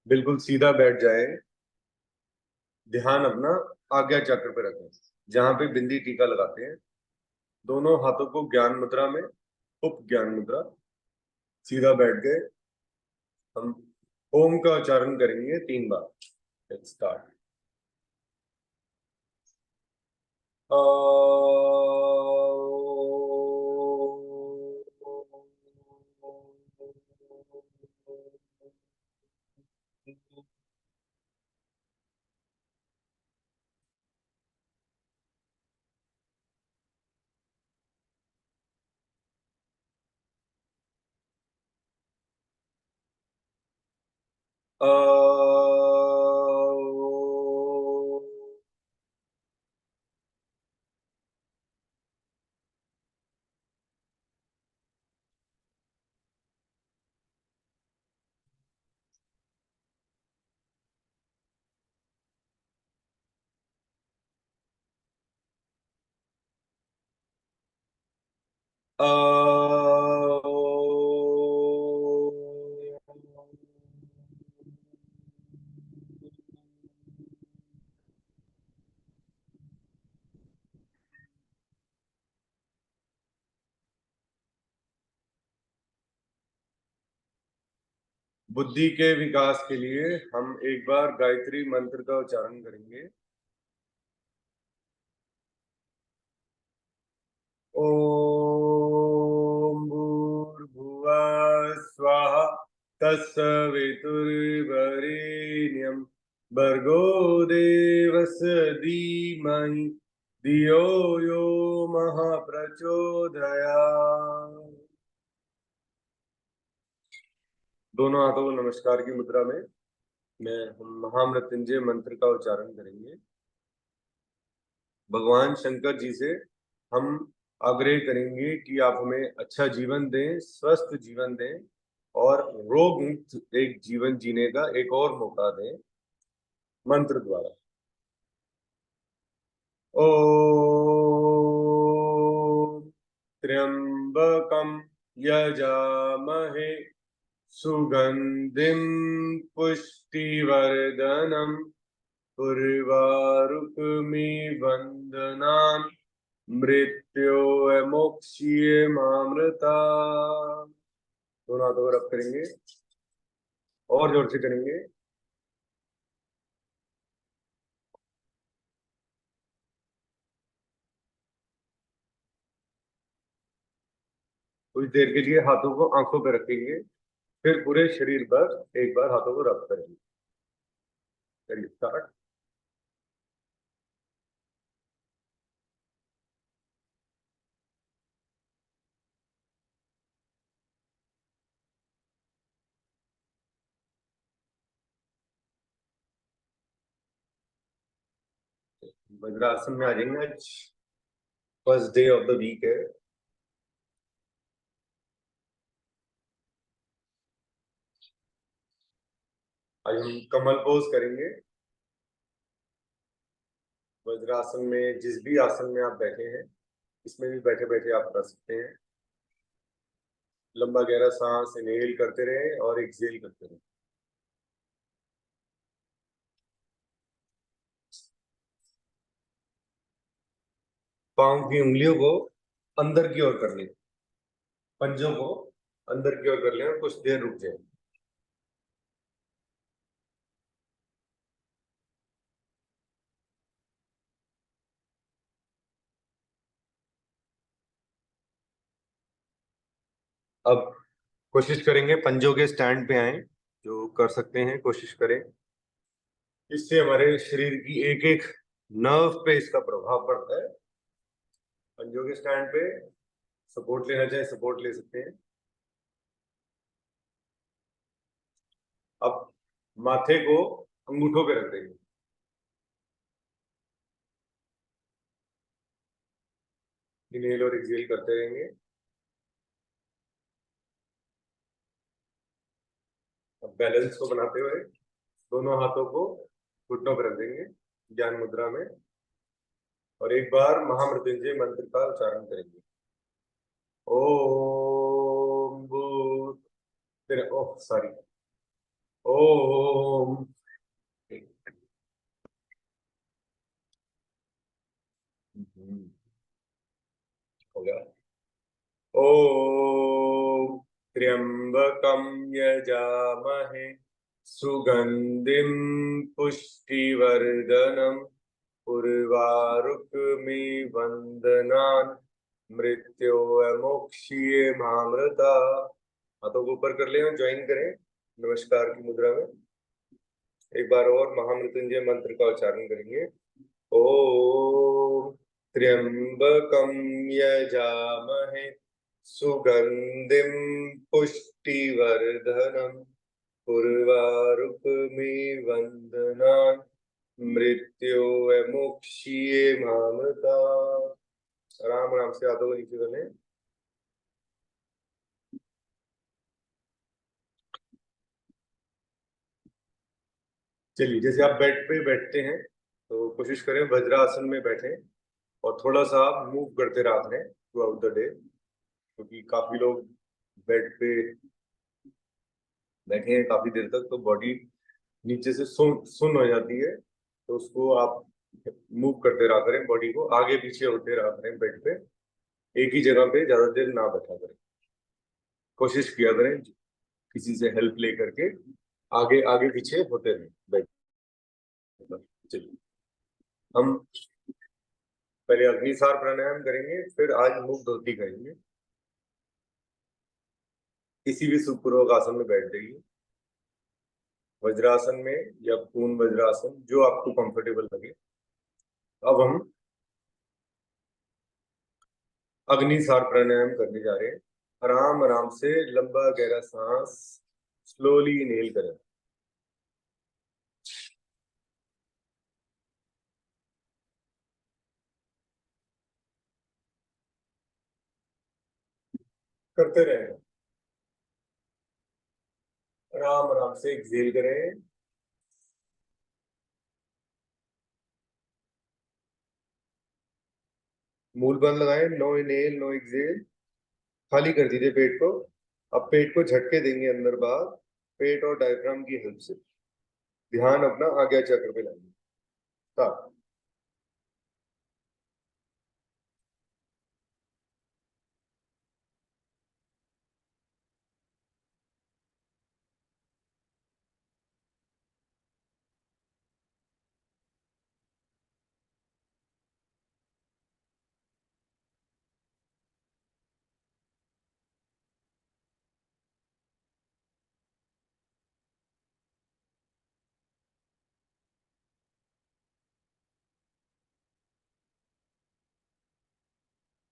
बिल्कुल सीधा बैठ जाए। ध्यान अपना आज्ञा चक्र पे रखें, जहां पे बिंदी टीका लगाते हैं। दोनों हाथों को ज्ञान मुद्रा में, उप ज्ञान मुद्रा। सीधा बैठ गए। हम ओम का उच्चारण करेंगे 3 बार। Let's start. बुद्धि के विकास के लिए हम एक बार गायत्री मंत्र का उच्चारण करेंगे। ओम भूर्भुवः स्वः तत्सवितुर्वरेण्यं भर्गो देवस्य धीमहि धियो यो महाप्रचोदयात्। दोनों हाथों को नमस्कार की मुद्रा में मैं हम महामृत्युंजय मंत्र का उच्चारण करेंगे। भगवान शंकर जी से हम आग्रह करेंगे कि आप हमें अच्छा जीवन दें, स्वस्थ जीवन दें और रोग मुक्त एक जीवन जीने का एक और मौका दें मंत्र द्वारा। ओम त्र्यंबकम यजामहे सुगंधिम पुष्टिवर्धनम उर्वारुकमिव मृत्योर्मुक्षीय मामृता। दोनों हाथों को रब करेंगे और जोर से करेंगे। कुछ देर के लिए हाथों को आंखों पर रखेंगे, फिर पूरे शरीर पर एक बार हाथों को रब करेंगे। चलिए स्टार्ट। वज्रासन में आ जाएंगे। आज first day of the week है। आज हम कमल पोज करेंगे। वज्रासन में जिस भी आसन में आप बैठे हैं, इसमें भी बैठे बैठे आप कर सकते हैं। लंबा गहरा सांस इनहेल करते रहें और एक्सहेल करते रहें। पांव की उंगलियों को अंदर की ओर कर लें, पंजों को अंदर की ओर कर लें और कुछ देर रुक जाए। अब कोशिश करेंगे पंजों के स्टैंड पे आए। जो कर सकते हैं कोशिश करें। इससे हमारे शरीर की एक एक नर्व पे इसका प्रभाव पड़ता है। पंजों के स्टैंड पे सपोर्ट लेना चाहे सपोर्ट ले सकते हैं। अब माथे को अंगूठों पे रख देंगे। इनहेल और एक्सहेल करते रहेंगे। अब बैलेंस को बनाते हुए दोनों हाथों को घुटनों पर रख देंगे ज्ञान मुद्रा में और एक बार महामृत्युंजय मंत्र का उच्चारण करेंगे। ओम भूत, फिर ओह सॉरी, ओम। हो गया। ओम त्र्यंबकं यजामहे सुगंधिं पुष्टिवर्धनम् उर्वारुकमिव बंधनान् मृत्योर्मुक्षीयमामृता। हाथों को ऊपर कर ले और ज्वाइन करें नमस्कार की मुद्रा में। एक बार और महामृत्युंजय मंत्र का उच्चारण करेंगे। ओम त्र्यंबकं यजामहे सुगंधिं पुष्टिवर्धनम् उर्वारुकमिव बंधनान् मृत्योर्मुक्षीयमामृता। राम राम से हाथों को नीचे कर लें। चलिए, जैसे आप बेड पे बैठते हैं तो कोशिश करें वज्रासन में बैठें और थोड़ा सा आप मूव करते रहा करें थ्रू आउट द डे, क्योंकि काफी लोग बेड पे बैठे हैं काफी देर तक तो बॉडी नीचे से सुन सुन हो जाती है, तो उसको आप मूव करते रहा करें, बॉडी को आगे पीछे होते रहा करें बेड पे। एक ही जगह पे ज्यादा देर ना बैठा करें। कोशिश किया करें किसी से हेल्प ले करके आगे आगे पीछे होते रहे बेड पर। चलिए, हम पहले अग्निसार प्राणायाम करेंगे, फिर आज मुख धोती करेंगे। किसी भी सुखपूर्वक आसन में बैठ जाइए, वज्रासन में या पूर्ण वज्रासन, जो आपको कंफर्टेबल लगे। अब हम अग्निसार प्राणायाम करने जा रहे हैं। आराम आराम से लंबा गहरा सांस स्लोली इनहेल करें। करते रहें। आराम आराम से एक्सेल करें। मूल बंद लगाएं, नो इनहेल नो एक्सेल। खाली कर दीजिए पेट को। अब पेट को झटके देंगे अंदर बाहर, पेट और डायफ्राम की हेल्प से। ध्यान अपना आज्ञा चक्र पे लाएंगे। स्टार्ट।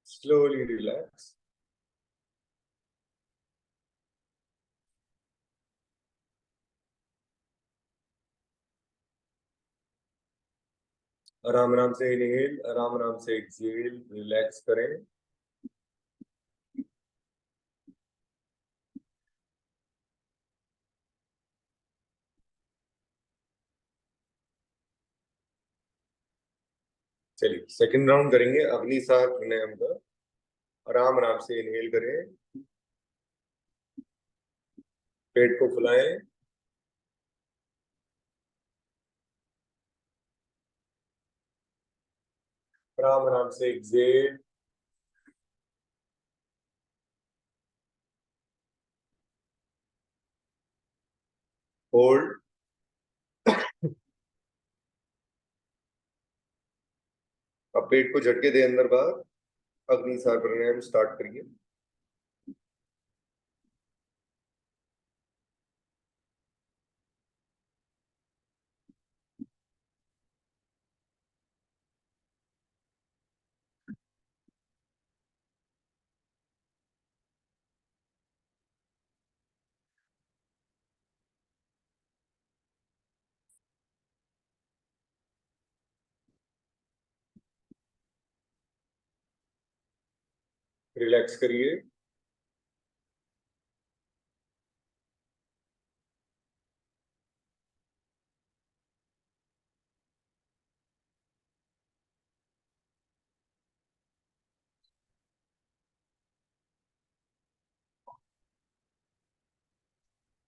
Slowly relax. आराम आराम से इनहेल, आराम आराम से एक्सेल, रिलैक्स करें। चलिए, सेकंड राउंड करेंगे अग्निसार प्राणायाम का। आराम आराम से इनहेल करें, पेट को फुलाएं। आराम आराम से एक्सेल, होल्ड। अब पेट को झटके दे अंदर बाहर। अग्निसार प्राणायाम स्टार्ट करिए। रिलैक्स करिए।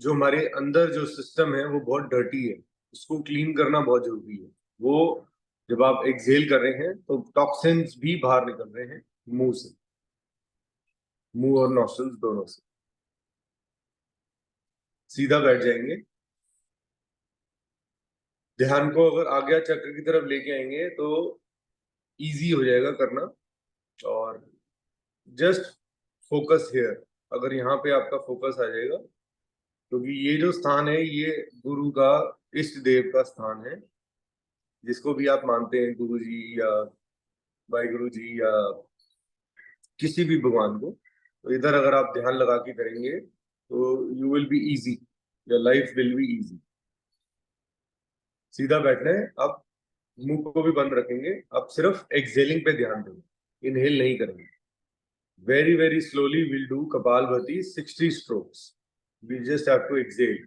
जो हमारे अंदर जो सिस्टम है वो बहुत डर्टी है, उसको क्लीन करना बहुत जरूरी है। वो जब आप एक्सहेल कर रहे हैं तो टॉक्सिन्स भी बाहर निकल रहे हैं मुंह से, मुंह और नॉस्ट्रल्स दोनों से। सीधा बैठ जाएंगे। ध्यान को अगर आज्ञा चक्र की तरफ लेके आएंगे तो इजी हो जाएगा करना। और जस्ट फोकस हियर, अगर यहाँ पे आपका फोकस आ जाएगा, क्योंकि ये जो स्थान है ये गुरु का, इष्ट देव का स्थान है, जिसको भी आप मानते हैं, गुरु जी या वाहिगुरु जी या किसी भी भगवान को, तो इधर अगर आप ध्यान लगा के करेंगे तो you will be easy, your life will be easy. सीधा बैठना है। आप मुंह को भी बंद रखेंगे, आप सिर्फ एक्सहेलिंग पे ध्यान देंगे, इनहेल नहीं करेंगे। Very very slowly will do kapalbhati 60 strokes. We just have to exhale.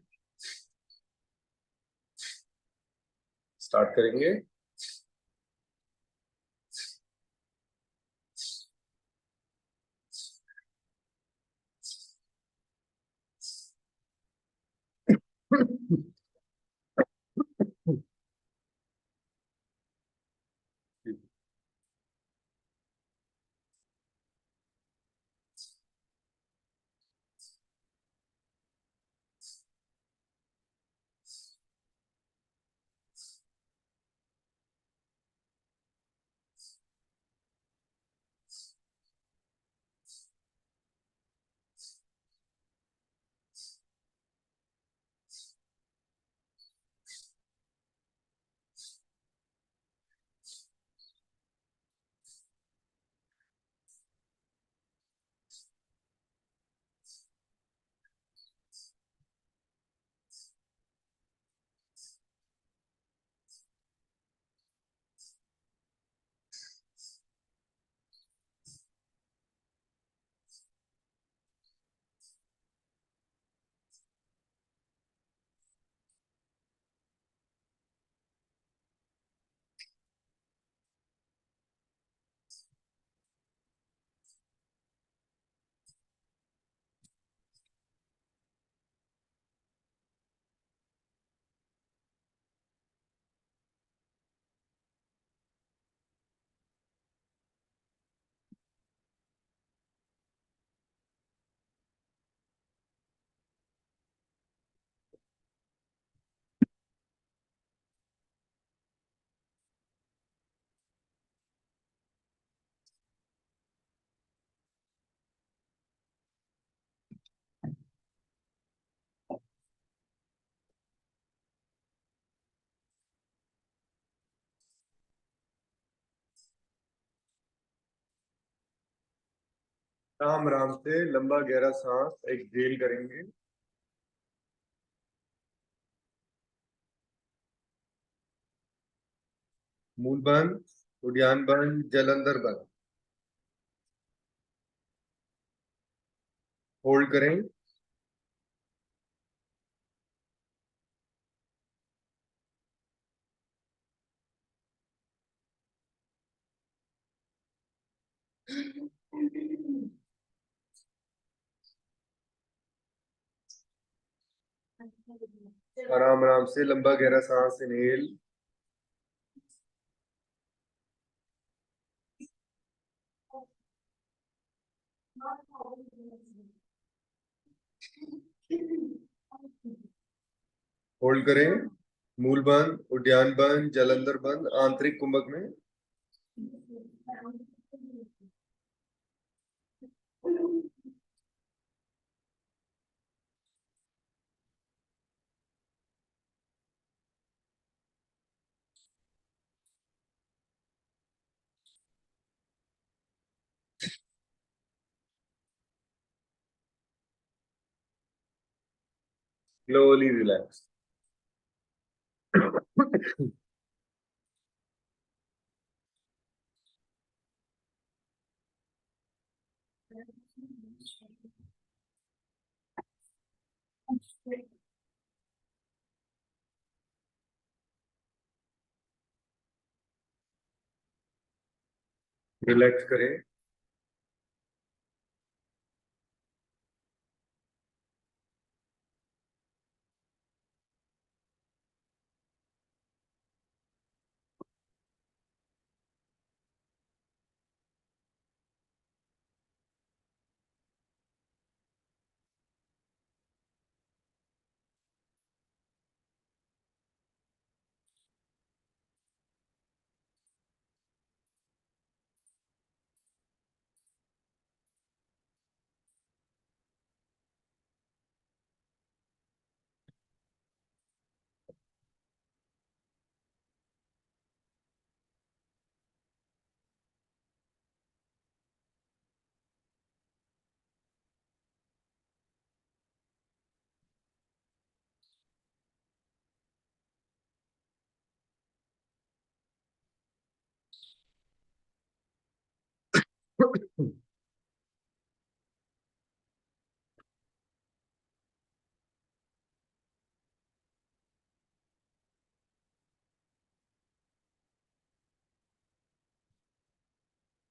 Start करेंगे। राम राम से लंबा गहरा सांस एक्सहेल करेंगे। मूल बंद, उद्यान बंद, जलंधर बंद। होल्ड करें। आराम आराम से लंबा गहरा सांस इनहेल। होल्ड करें। मूल बंद, उद्यान बंद, जलंधर बंद, आंतरिक कुंभक में। Slowly relax. रिलैक्स करें।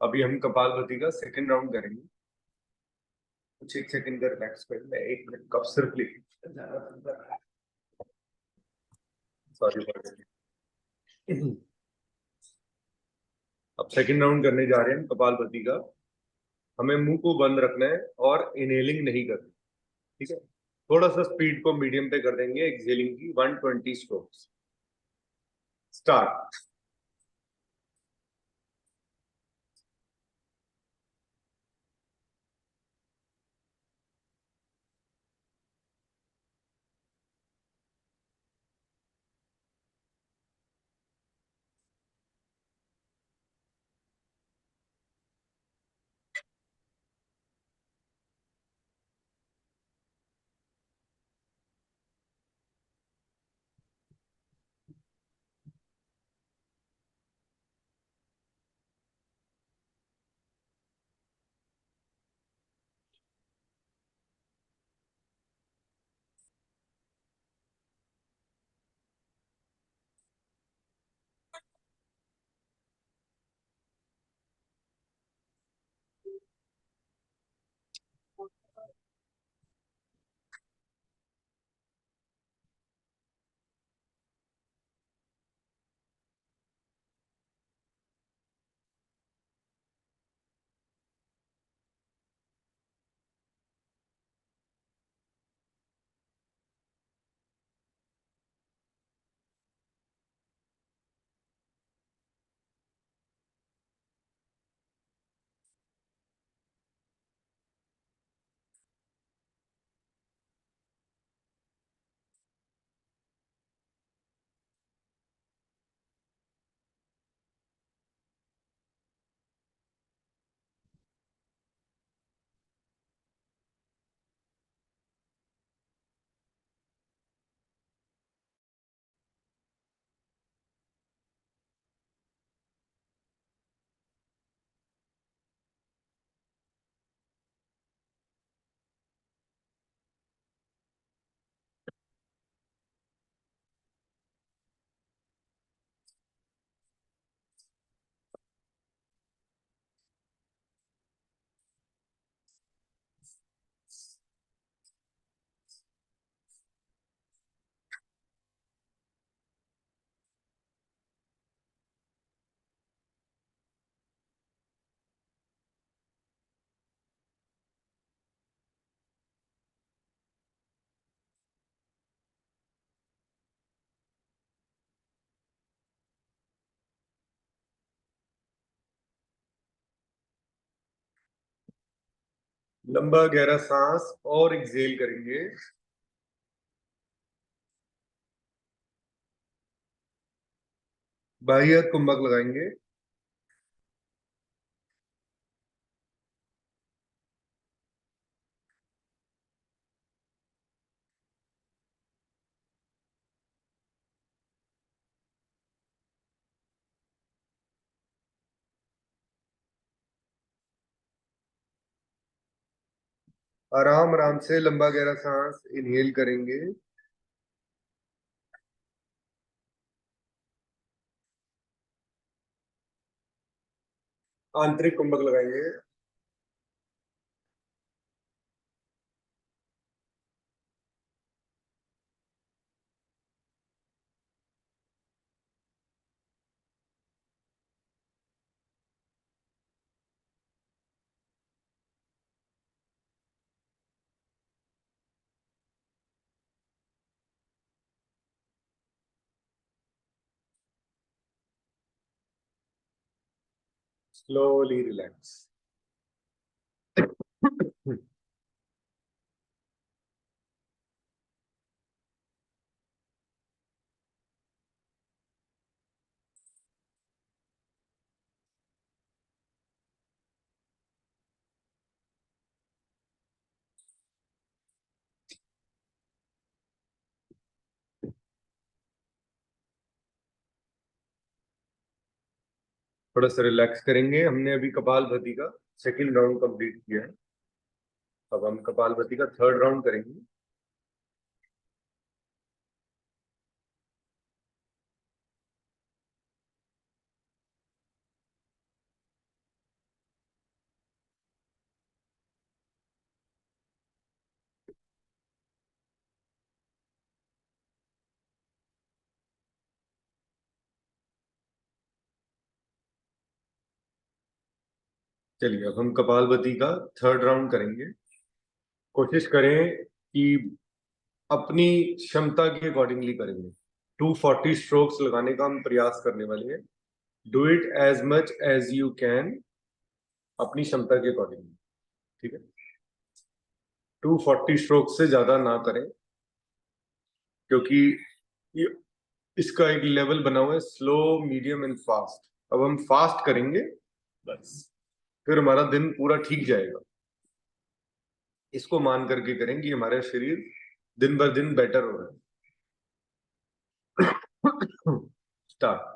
अभी हम कपालभाति का सेकंड राउंड करेंगे। कुछ एक सेकंड का रिलैक्स कर ले, 1 मिनट कब सिर्फ लेके सॉरी। अब सेकंड राउंड करने जा रहे हैं कपालभाति का। हमें मुंह को बंद रखना है और इनहेलिंग नहीं करनी, ठीक है। थोड़ा सा स्पीड को मीडियम पे कर देंगे। एक्सहेलिंग की 120 स्ट्रोक्स। स्टार्ट। लंबा गहरा सांस और एक्सहेल करेंगे। बाह्य कुंभक लगाएंगे। आराम आराम से लंबा गहरा सांस इनहेल करेंगे। आंतरिक कुंभक लगाएंगे। Slowly relax. थोड़ा सा रिलैक्स करेंगे। हमने अभी कपालभाति का सेकंड राउंड कंप्लीट किया है। अब हम कपालभाति का थर्ड राउंड करेंगे। चलिए अब हम कपालभाति का थर्ड राउंड करेंगे। कोशिश करें कि अपनी क्षमता के अकॉर्डिंगली करेंगे। 240 स्ट्रोक्स लगाने का हम प्रयास करने वाले हैं। Do it as much as you can, अपनी क्षमता के अकॉर्डिंगली। ठीक है, 240 स्ट्रोक्स से ज्यादा ना करें, क्योंकि ये इसका एक लेवल बना हुआ है स्लो, मीडियम एंड फास्ट। अब हम फास्ट करेंगे बस, फिर हमारा दिन पूरा ठीक जाएगा। इसको मान करके करें कि हमारा शरीर दिन ब दिन बेटर हो रहा है। स्टार्ट।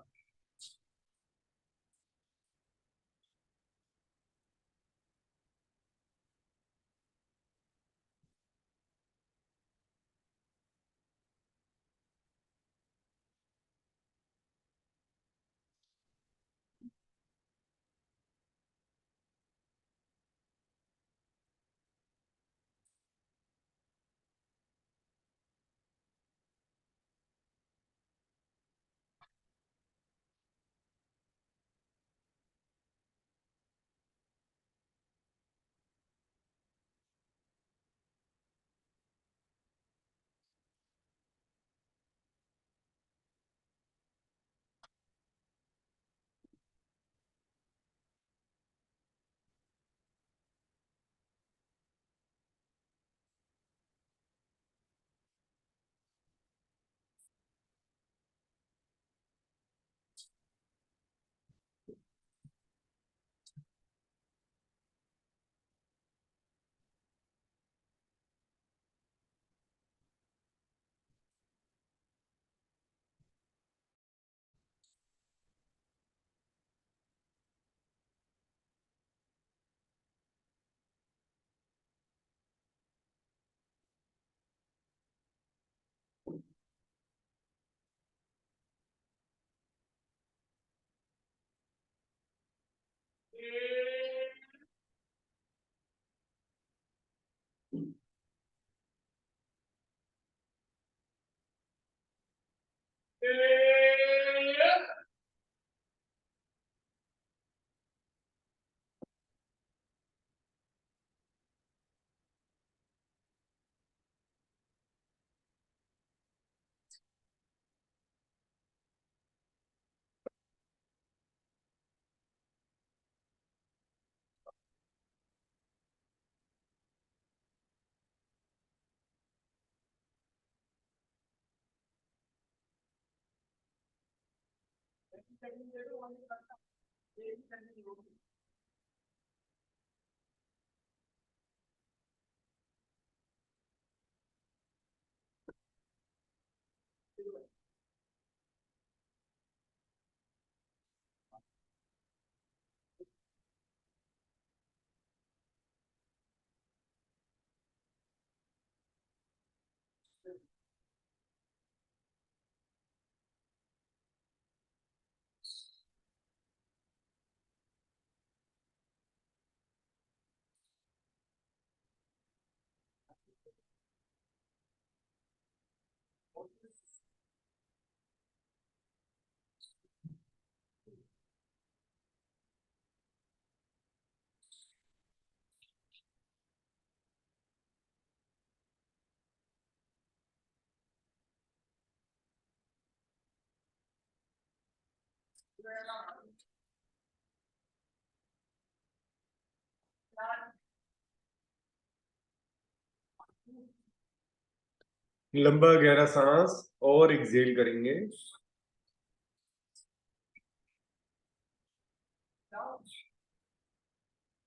लंबा गहरा सांस और एक्सेल करेंगे।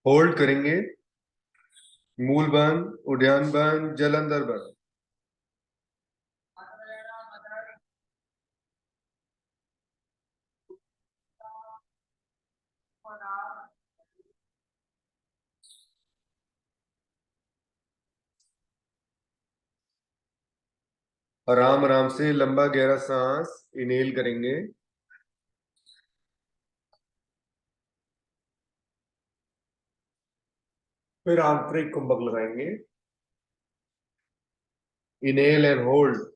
होल्ड करेंगे। मूल बंद, उद्यान बंद, जलंधर बंद। आराम आराम से लंबा गहरा सांस इनहेल करेंगे। फिर आंतरिक कुंभक लगाएंगे। Inhale and hold.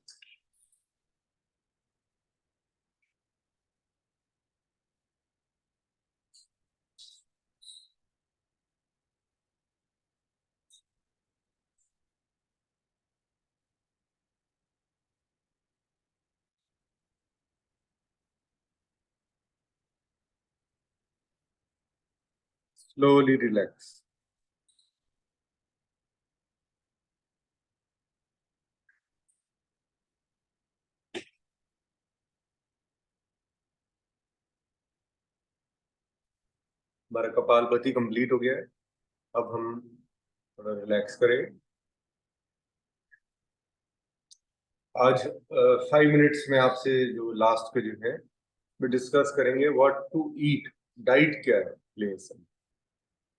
Slowly relax. हमारा कपालभाति कंप्लीट हो गया है। अब हम थोड़ा रिलैक्स करें। आज 5 मिनट्स में आपसे जो लास्ट के जो है मैं डिस्कस करेंगे व्हाट टू ईट। डाइट क्या है प्लेस।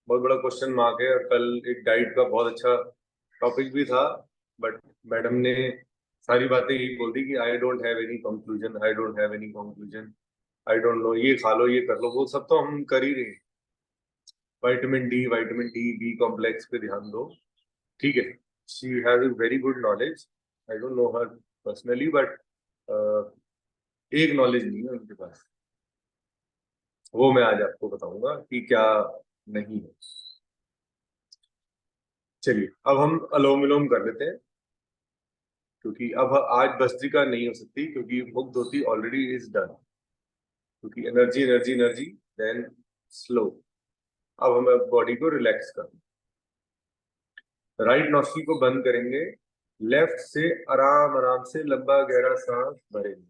बहुत बड़ा क्वेश्चन मार्क है। और कल एक डाइट का बहुत अच्छा टॉपिक भी था, बट मैडम ने सारी बातें यही बोल दी कि I don't have any conclusion, I don't have any conclusion, I don't know, ये खा लो, ये कर लो, वो सब तो हम कर ही रहे हैं। विटामिन डी, बी कॉम्प्लेक्स पे ध्यान दो। ठीक है। She has a very good knowledge. I don't know her personally, but एक नॉलेज नहीं है उनके पास। वो मैं आज आपको बताऊंगा कि क्या नहीं है। चलिए अब हम अलोम विलोम कर लेते हैं, क्योंकि अब आज भस्त्रिका नहीं हो सकती, क्योंकि मुख धोती ऑलरेडी इज डन। क्योंकि energy energy energy, then slow. अब हमें बॉडी को रिलैक्स करना। राइट नॉस्ट्रिल को बंद करेंगे। लेफ्ट से आराम आराम से लंबा गहरा सांस भरेंगे।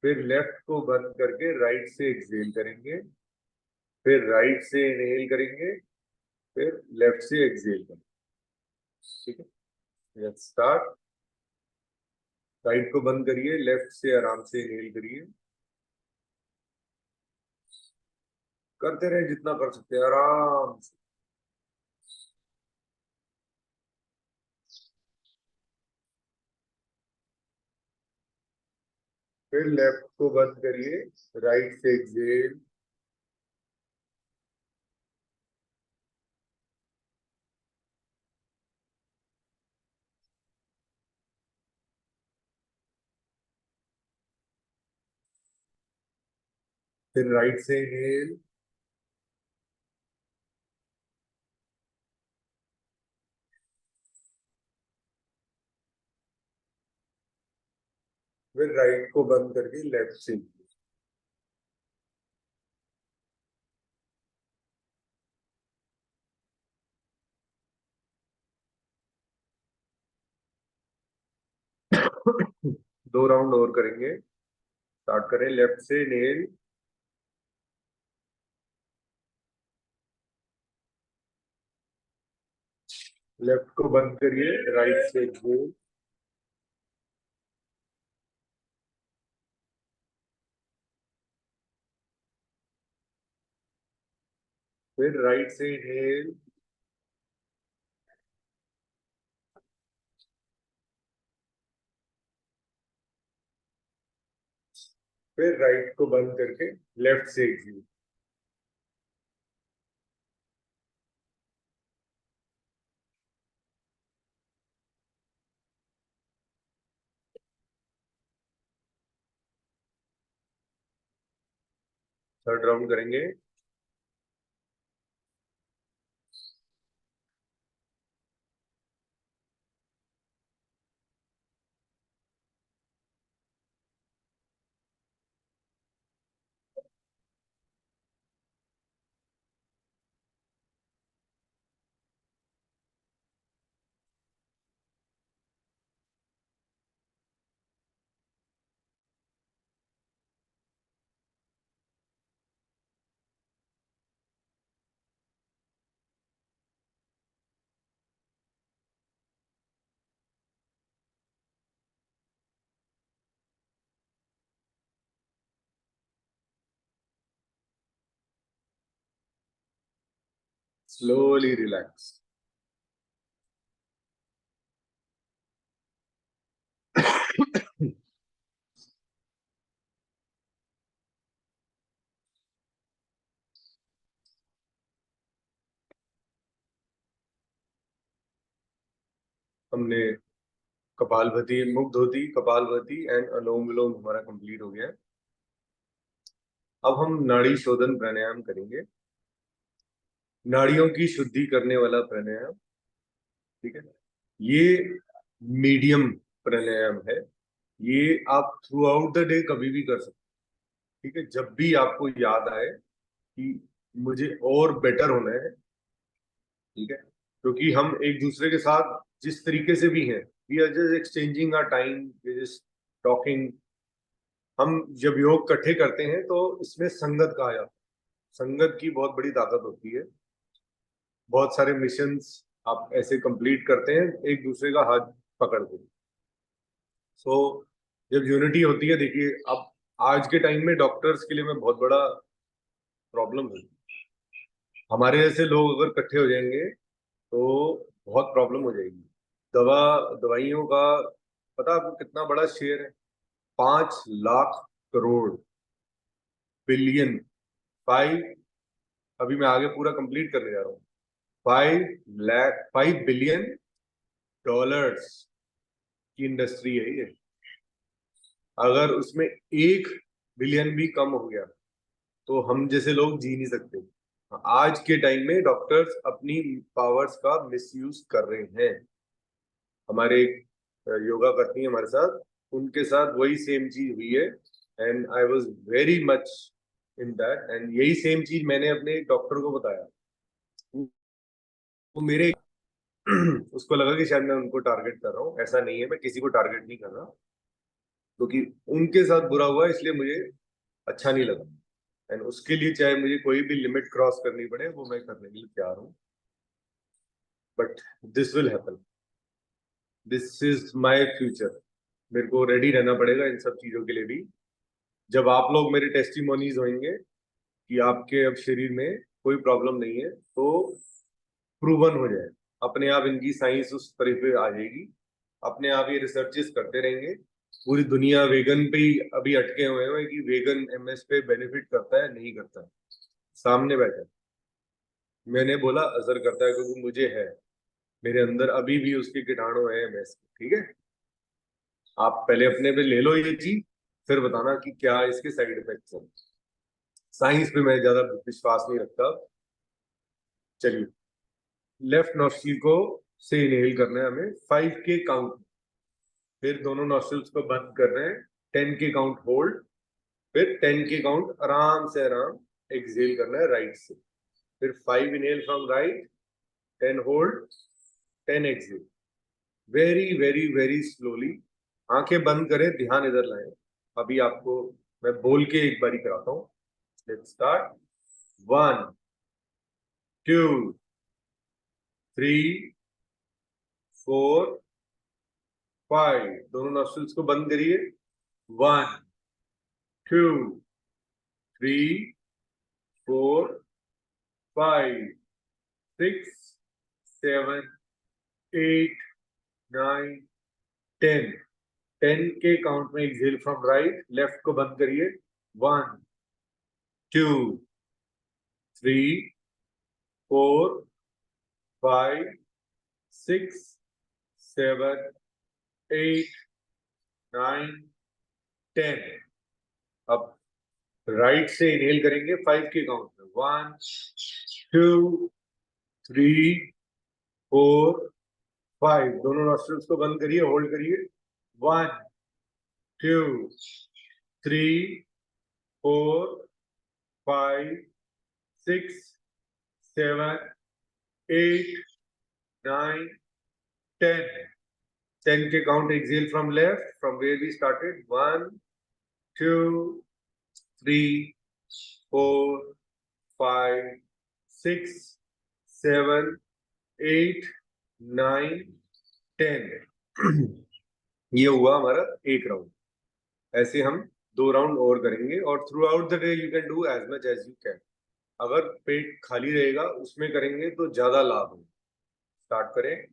फिर लेफ्ट को बंद करके राइट से एक्सहेल करेंगे। फिर राइट से इनहेल करेंगे। फिर लेफ्ट से एक्सहेल करेंगे। ठीक है, लेट्स स्टार्ट। राइट को बंद करिए, लेफ्ट से आराम से इनहेल करिए। करते रहे जितना कर सकते हैं आराम से। फिर लेफ्ट को बंद करिए, राइट से एक्सहेल। फिर राइट से इनहेल। फिर राइट को बंद करके लेफ्ट से। दो राउंड और करेंगे। स्टार्ट करें लेफ्ट से इनहेल। लेफ्ट को बंद करिए, राइट से एक्सहेल। फिर राइट से इनहेल। फिर राइट को बंद करके लेफ्ट से एक्सहेल। थर्ड राउंड करेंगे। Slowly relax. हमने कपालभाति, मुग्धोती, कपालभाति एंड अनुलोम विलोम हमारा कंप्लीट हो गया है। अब हम नाड़ी शोधन प्राणायाम करेंगे, नाड़ियों की शुद्धि करने वाला प्राणायाम। ठीक है, ये मीडियम प्राणायाम है, ये आप थ्रू आउट द डे कभी भी कर सकते हैं। ठीक है, जब भी आपको याद आए कि मुझे और बेटर होना है। ठीक है, क्योंकि हम एक दूसरे के साथ जिस तरीके से भी हैं, we are just exchanging our time, just talking. हम जब योग इकट्ठे करते हैं तो इसमें संगत कहा जाता है। संगत की बहुत बड़ी ताकत होती है। बहुत सारे मिशंस आप ऐसे कंप्लीट करते हैं एक दूसरे का हाथ पकड़ के। सो जब यूनिटी होती है, देखिए अब आज के टाइम में डॉक्टर्स के लिए में बहुत बड़ा प्रॉब्लम है। हमारे जैसे लोग अगर इकट्ठे हो जाएंगे तो बहुत प्रॉब्लम हो जाएगी। दवाइयों का पता आपको कितना बड़ा शेयर है? 5 लाख करोड़, बिलियन, 5, अभी मैं आगे पूरा कंप्लीट करने जा रहा हूँ। 5 बिलियन डॉलर्स की इंडस्ट्री है ये। अगर उसमें 1 बिलियन भी कम हो गया तो हम जैसे लोग जी नहीं सकते। आज के टाइम में डॉक्टर्स अपनी पावर्स का मिसयूज कर रहे हैं। हमारे एक योगा करती है हमारे साथ, उनके साथ वही सेम चीज हुई है, and I was very much in that. And यही सेम चीज मैंने अपने डॉक्टर को बताया। वो मेरे उसको लगा कि शायद मैं उनको टारगेट कर रहा हूँ। ऐसा नहीं है, मैं किसी को टारगेट नहीं कर रहा, क्योंकि उनके साथ बुरा हुआ इसलिए मुझे अच्छा नहीं लगा। एंड उसके लिए चाहे मुझे कोई भी लिमिट क्रॉस करनी पड़े वो मैं करने के लिए तैयार हूँ। But this will happen, this is my future. मेरे को रेडी रहना पड़ेगा इन सब चीजों के लिए भी। जब आप लोग मेरे टेस्टिमोनीज होंगे कि आपके अब शरीर में कोई प्रॉब्लम नहीं है, तो प्रूवन हो जाए, अपने आप इनकी साइंस उस तरह पे आ जाएगी। अपने आप ये रिसर्चेस करते रहेंगे। पूरी दुनिया वेगन पे ही अभी अटके हुए हैं कि वेगन एमएस पे बेनिफिट करता है नहीं करता है। सामने बैठा है। मैंने बोला असर करता है क्योंकि मुझे है, मेरे अंदर अभी भी उसके कीटाणु है एमएस के। ठीक है, आप पहले अपने पे ले लो ये चीज, फिर बताना कि क्या इसके साइड इफेक्ट्स हैं। साइंस पे मैं ज्यादा विश्वास नहीं रखता। चलिए, लेफ्ट नॉस्ट्रिल को से इनहेल करना है हमें 5 के काउंट। फिर दोनों नॉस्ट्रिल्स को बंद कर रहे हैं, 10 के काउंट होल्ड। फिर 10 के काउंट आराम से आराम एक्सहेल करना है राइट से। फिर 5 inhale from right, 10 hold, 10 exhale. Very very very slowly. आंखें बंद करें, ध्यान इधर लाएं। अभी आपको मैं बोल के एक बारी कराता हूँ। Let's start. 1, 2, 3, 4, 5। दोनों नॉस्ट्रिल्स को बंद करिए। 1, 2, 3, 4, 5, 6, 7, 8, 9, 10। 10 के काउंट में एक्सहेल फ्रॉम राइट, लेफ्ट को बंद करिए। 1, 2, 3, 4, 5, 6, 7, 8, 9, 10। अब राइट से इनहेल करेंगे 5 के काउंट में। 1, 2, 3, 4, 5। दोनों नॉस्ट्रिल्स को बंद करिए, होल्ड करिए। 1, 2, 3, 4, 5, 6, 7, 8, 9, 10। 10 के count exhale from left, from where we started. 1, 2, 3, 4, 5, 6, 7, 8, 9, 10। ये हुआ हमारा एक राउंड। ऐसे हम 2 राउंड और करेंगे, और throughout the day you can do as much as you can. अगर पेट खाली रहेगा उसमें करेंगे तो ज्यादा लाभ है। स्टार्ट करें।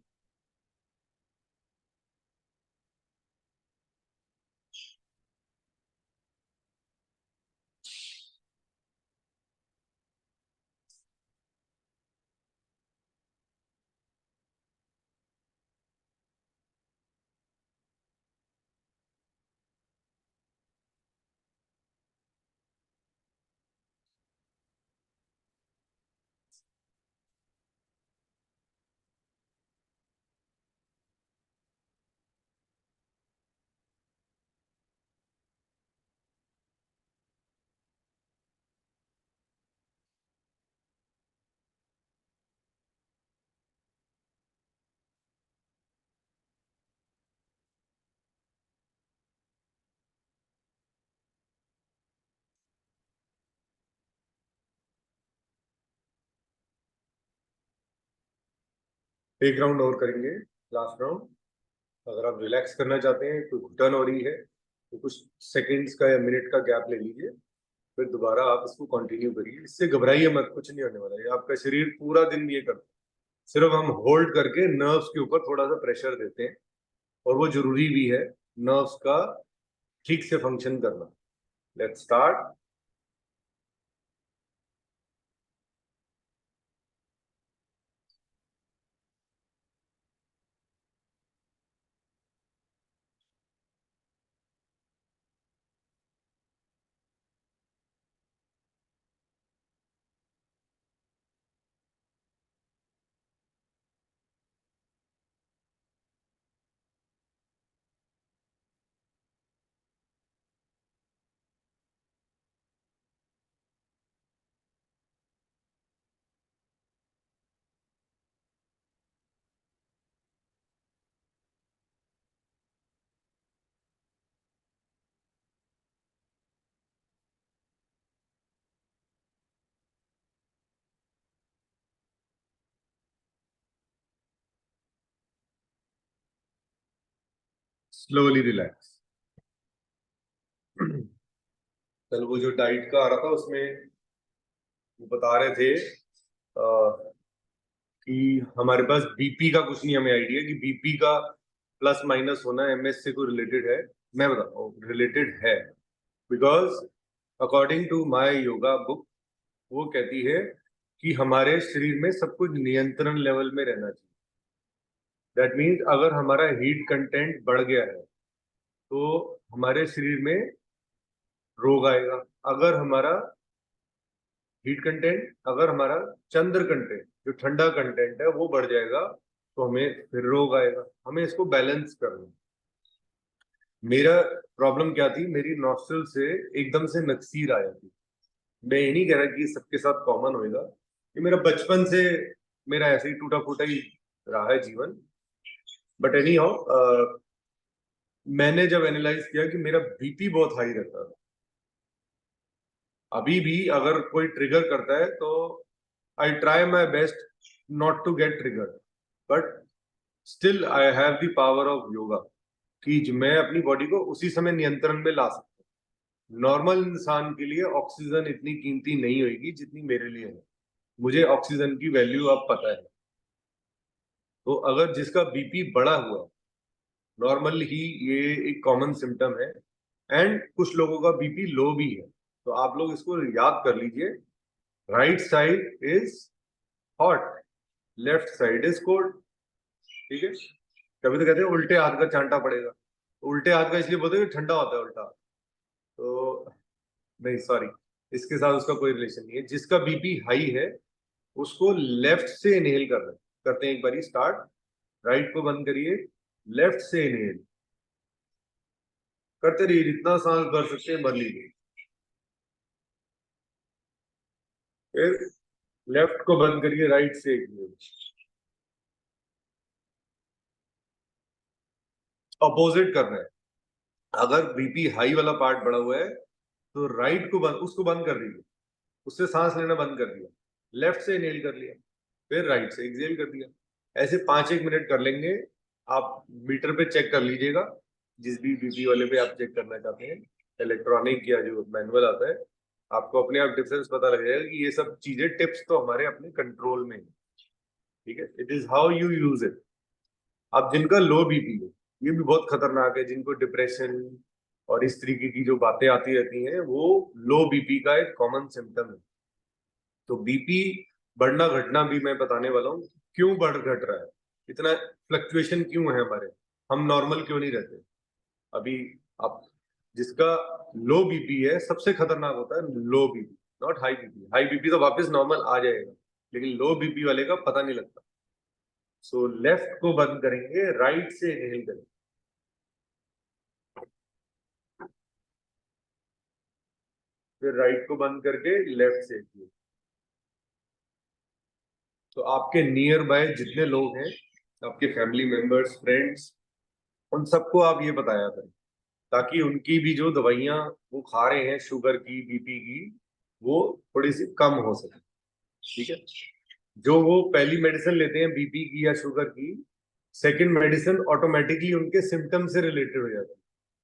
एक राउंड और करेंगे, लास्ट राउंड। अगर आप रिलैक्स करना चाहते हैं, कोई घुटन हो रही है तो कुछ सेकंड्स का या मिनट का गैप ले लीजिए, फिर दोबारा आप इसको कंटिन्यू करिए। इससे घबराइए मत, कुछ नहीं होने वाला है। आपका शरीर पूरा दिन ये करता है, सिर्फ हम होल्ड करके नर्व्स के ऊपर थोड़ा सा प्रेशर देते हैं, और वो जरूरी भी है नर्व्स का ठीक से फंक्शन करना। Let's start. Slowly relax. कल वो जो डाइट का आ रहा था उसमें वो बता रहे थे कि हमारे पास बीपी का कुछ नहीं हमें आइडिया कि बीपी का प्लस माइनस होना एमएस से कोई रिलेटेड है। मैं बताता हूँ, रिलेटेड है। Because according to my yoga book, वो कहती है कि हमारे शरीर में सब कुछ नियंत्रण लेवल में रहना चाहिए। दैट मीन्स अगर हमारा हीट कंटेंट बढ़ गया है तो हमारे शरीर में रोग आएगा। अगर हमारा हीट कंटेंट, अगर हमारा चंद्र कंटेंट जो ठंडा कंटेंट है वो बढ़ जाएगा तो हमें फिर रोग आएगा। हमें इसको बैलेंस करना है। मेरा प्रॉब्लम क्या थी, मेरी नॉस्ट्रल से एकदम से नक्सीर आया थी। मैं ये नहीं कह रहा कि सबके साथ कॉमन होएगा, ये मेरा बचपन से मेरा ऐसे ही टूटा फूटा ही रहा है जीवन। बट एनी हाउ, मैंने जब एनालाइज किया कि मेरा बीपी बहुत हाई रहता है, अभी भी अगर कोई ट्रिगर करता है तो I try my best not to get trigger, but still I have the power of yoga कि मैं अपनी बॉडी को उसी समय नियंत्रण में ला सकता हूँ। नॉर्मल इंसान के लिए ऑक्सीजन इतनी कीमती नहीं होगी जितनी मेरे लिए है। मुझे ऑक्सीजन की वैल्यू अब पता है। तो अगर जिसका बीपी बढ़ा हुआ, नॉर्मल ही ये एक कॉमन सिम्टम है, एंड कुछ लोगों का बीपी लो भी है, तो आप लोग इसको याद कर लीजिए। Right side is hot, left side is cold. ठीक है। कभी तो कहते हैं उल्टे हाथ का चांटा पड़ेगा, उल्टे हाथ का इसलिए बोलते हैं कि ठंडा होता है उल्टा। तो नहीं, सॉरी, इसके साथ उसका कोई रिलेशन नहीं है। जिसका बीपी हाई है उसको लेफ्ट से इनहेल कर रहे हैं। करते हैं एक बारी स्टार्ट। राइट को बंद करिए, लेफ्ट से इनहेल करते रहिए, जितना सांस भर सकते हैं भर लीजिए। फिर लेफ्ट को बंद करिए, राइट से exhale। अपोजिट करना है। अगर बीपी हाई वाला पार्ट बढ़ा हुआ है तो राइट को बंद, उसको बंद कर दीजिए, उससे सांस लेना बंद कर दिया, लेफ्ट से इनहेल कर लिया, फिर राइट से एक्सहेल कर दिया। ऐसे 5-1 मिनट कर लेंगे। आप मीटर पे चेक कर लीजिएगा, जिस भी बीपी वाले पे आप चेक करना चाहते हैं। इलेक्ट्रॉनिक या जो मैनुअल आता है, आपको अपने आप डिफरेंस पता लग जाएगा कि ये सब चीजें, टिप्स तो हमारे अपने कंट्रोल में है। ठीक है, it is how you use it. अब जिनका लो बीपी है, ये भी बहुत खतरनाक है। जिनको डिप्रेशन और इस तरीके की जो बातें आती रहती हैं, वो लो बीपी का एक कॉमन सिम्टम है। तो बीपी बढ़ना घटना भी मैं बताने वाला हूँ, क्यों बढ़ घट रहा है, इतना फ्लक्चुएशन क्यों है हमारे, हम नॉर्मल क्यों नहीं रहते। अभी आप, जिसका लो बीपी है सबसे खतरनाक होता है लो BP, not high BP. High BP तो वापस नॉर्मल आ जाएगा, लेकिन लो बीपी वाले का पता नहीं लगता। सो लेफ्ट को बंद करेंगे, राइट से इनहेल करेंगे, फिर राइट को बंद करके लेफ्ट से exhale। तो आपके नियर बाय जितने लोग हैं, आपके फैमिली मेंबर्स, फ्रेंड्स, उन सबको आप ये बताया करें, ताकि उनकी भी जो दवाइयां वो खा रहे हैं शुगर की, बीपी की, वो थोड़ी सी कम हो सके। ठीक है। जो वो पहली मेडिसिन लेते हैं बीपी की या शुगर की, सेकंड मेडिसिन ऑटोमेटिकली उनके सिम्टम से रिलेटेड हो जाती है।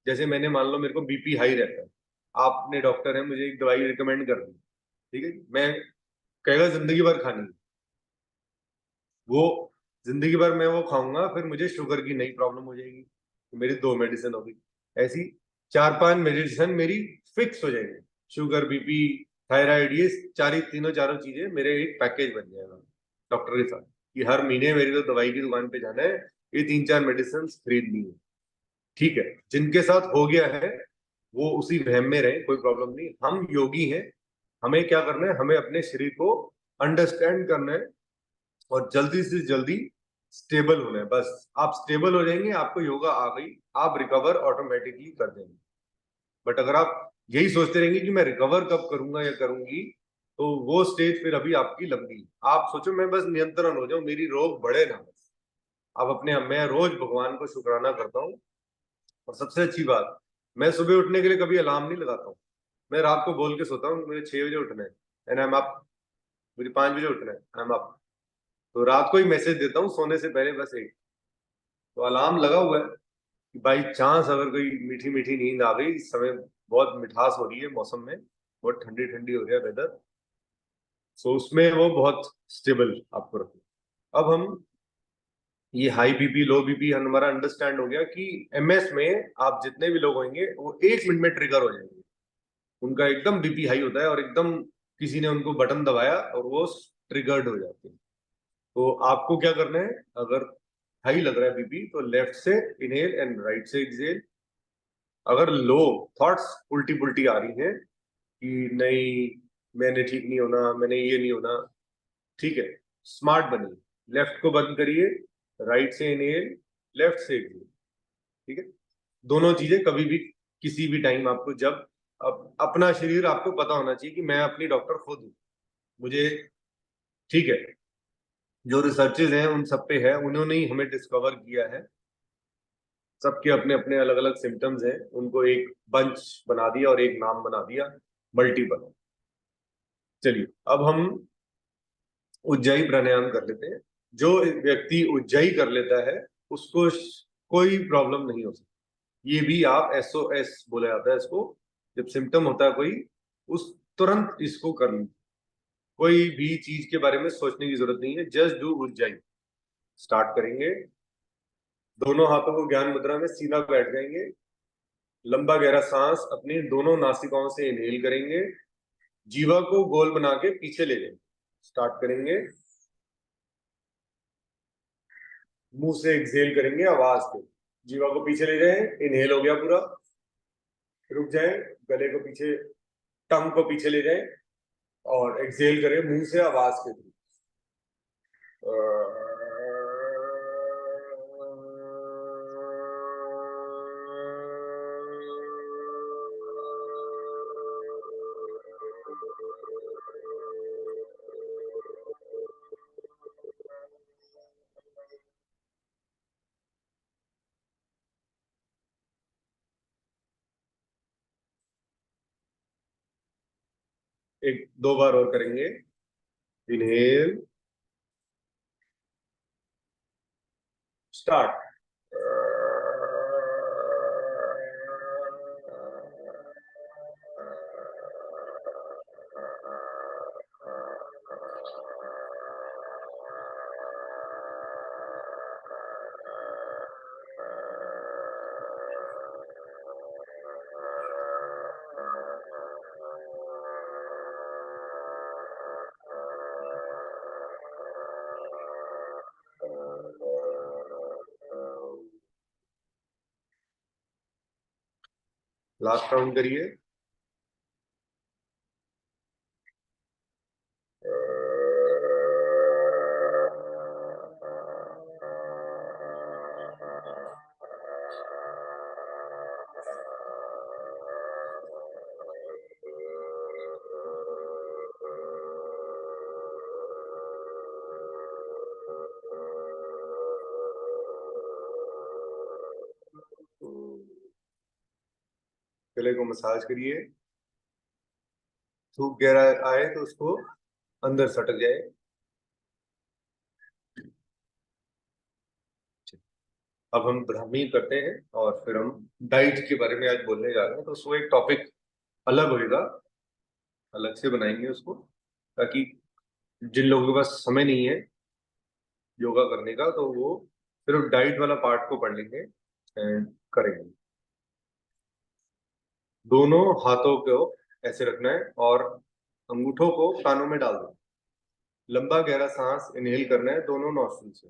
जैसे मैंने मान लो मेरे को बीपी हाई रहता है, आपने डॉक्टर है मुझे एक दवाई रिकमेंड कर दी, ठीक है, मैं कहेगा जिंदगी भर खानी है, वो जिंदगी भर मैं वो खाऊंगा, फिर मुझे शुगर की नई प्रॉब्लम हो जाएगी, तो मेरी 2 मेडिसिन होगी। ऐसी 4-5 मेडिसिन मेरी फिक्स हो जाएंगी, शुगर बीपी थायराइड, ये तीनों चारों चीजें मेरे एक पैकेज बन जाएगा डॉक्टर के साथ, कि हर महीने मेरी तो दवाई की दुकान पे जाना है, ये 3-4 मेडिसिन खरीदनी है। ठीक है, जिनके साथ हो गया है वो उसी वहम में रहे, कोई प्रॉब्लम नहीं। हम योगी हैं, हमें क्या करना है, हमें अपने शरीर को अंडरस्टैंड करना है और जल्दी से जल्दी स्टेबल होना है। बस आप स्टेबल हो जाएंगे, आपको योगा आ गई, आप रिकवर ऑटोमेटिकली कर देंगे। बट अगर आप यही सोचते रहेंगे कि मैं रिकवर कब करूंगा या करूंगी, तो वो स्टेज फिर अभी आपकी लंबी। आप सोचो मैं बस नियंत्रण हो जाऊं, मेरी रोग बढ़े ना बस। आप अपने, मैं रोज भगवान को शुक्राना करता हूँ। और सबसे अच्छी बात, मैं सुबह उठने के लिए कभी अलार्म नहीं लगाता हूँ, मैं रात को बोल के सोता हूँ मुझे 6 बजे उठना है एंड आई एम अप, मुझे 5 बजे उठना है, आई एम अप। तो रात को ही मैसेज देता हूँ सोने से पहले बस एक, तो अलार्म लगा हुआ है कि बाई चांस अगर कोई मीठी मीठी नींद आ गई, इस समय बहुत मिठास हो रही है मौसम में, बहुत ठंडी ठंडी हो रही है वेदर, सो उसमें वो बहुत स्टेबल आपको रखो। अब हम ये हाई बीपी लो बीपी हमारा अंडरस्टैंड हो गया कि एमएस में आप जितने भी लोग होंगे वो 1 मिनट में ट्रिगर हो जाएंगे, उनका एकदम बीपी हाई होता है और एकदम किसी ने उनको बटन दबाया और वो ट्रिगर्ड हो जाते हैं। तो आपको क्या करना है, अगर हाई लग रहा है बीपी तो लेफ्ट से इनहेल एंड राइट से एक्सहेल। अगर लो थॉट्स उल्टी पुल्टी आ रही हैं कि नहीं मैंने ठीक नहीं होना, मैंने ये नहीं होना, ठीक है, स्मार्ट बनिए, लेफ्ट को बंद करिए, राइट से इनहेल, लेफ्ट से एक्सहेल, ठीक है। दोनों चीजें कभी भी किसी भी टाइम आपको जब, अपना शरीर आपको पता होना चाहिए कि मैं अपनी डॉक्टर खुद हूँ, मुझे, ठीक है, जो रिसर्चेज हैं उन सब पे है, उन्होंने ही हमें डिस्कवर किया है, सबके अपने अपने अलग अलग सिम्टम्स हैं, उनको एक बंच बना दिया और एक नाम बना दिया, मल्टीपल। चलिए अब हम उज्जाई प्राणायाम कर लेते हैं। जो व्यक्ति उज्जाई कर लेता है उसको कोई प्रॉब्लम नहीं हो सकती। ये भी आप SOS बोला जाता है इसको, जब सिम्टम होता है कोई, उस तुरंत इसको कर लीजिए, कोई भी चीज के बारे में सोचने की जरूरत नहीं है, जस्ट डू उज्जाई। स्टार्ट करेंगे, दोनों हाथों को ज्ञान मुद्रा में सीधा बैठ जाएंगे, लंबा गहरा सांस अपनी दोनों नासिकाओं से इनहेल करेंगे, जीवा को गोल बना के पीछे ले जाएंगे। स्टार्ट करेंगे, मुंह से एक्सहेल करेंगे आवाज पे, जीवा को पीछे ले जाएं, इनहेल हो गया पूरा, रुक जाएं, गले को पीछे, टंग को पीछे ले जाएं और एक्सहेल करें मुंह से आवाज के थ्रू। एक 2 बार और करेंगे, इनहेल, स्टार्ट। लास्ट राउंड करिए। गले को मसाज करिए, थूक गहरा आए तो उसको अंदर सटक जाए। अब हम ब्राह्मी करते हैं और फिर हम डाइट के बारे में आज बोलने जा रहे हैं, तो उसको एक टॉपिक अलग होएगा, अलग से बनाएंगे उसको, ताकि जिन लोगों के पास समय नहीं है योगा करने का तो वो सिर्फ डाइट वाला पार्ट को पढ़ लेंगे एंड करेंगे। दोनों हाथों को ऐसे रखना है और अंगूठों को कानों में डाल दो। लंबा गहरा सांस इनहेल करना है दोनों नॉस्ट्रिल से,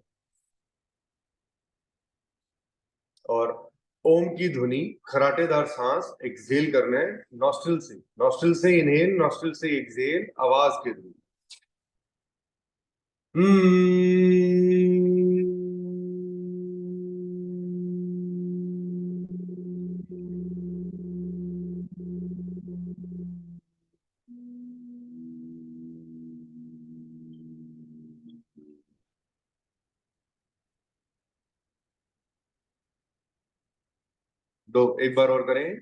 और ओम की ध्वनि खराटेदार सांस एक्सहेल करना है नॉस्ट्रिल से इनहेल, नॉस्ट्रिल से एक्सहेल, आवाज के थ्रू। दो, एक बार और करें।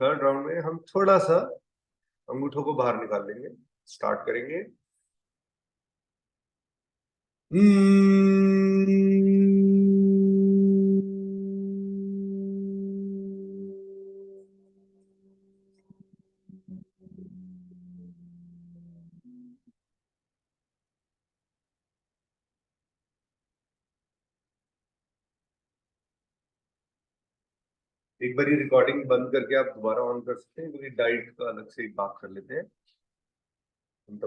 थर्ड राउंड में हम थोड़ा सा अंगूठों को बाहर निकाल लेंगे। स्टार्ट करेंगे। एक बार ये रिकॉर्डिंग बंद करके आप दोबारा ऑन कर सकते हैं, क्योंकि डाइट का अलग से एक बात कर लेते हैं हम तब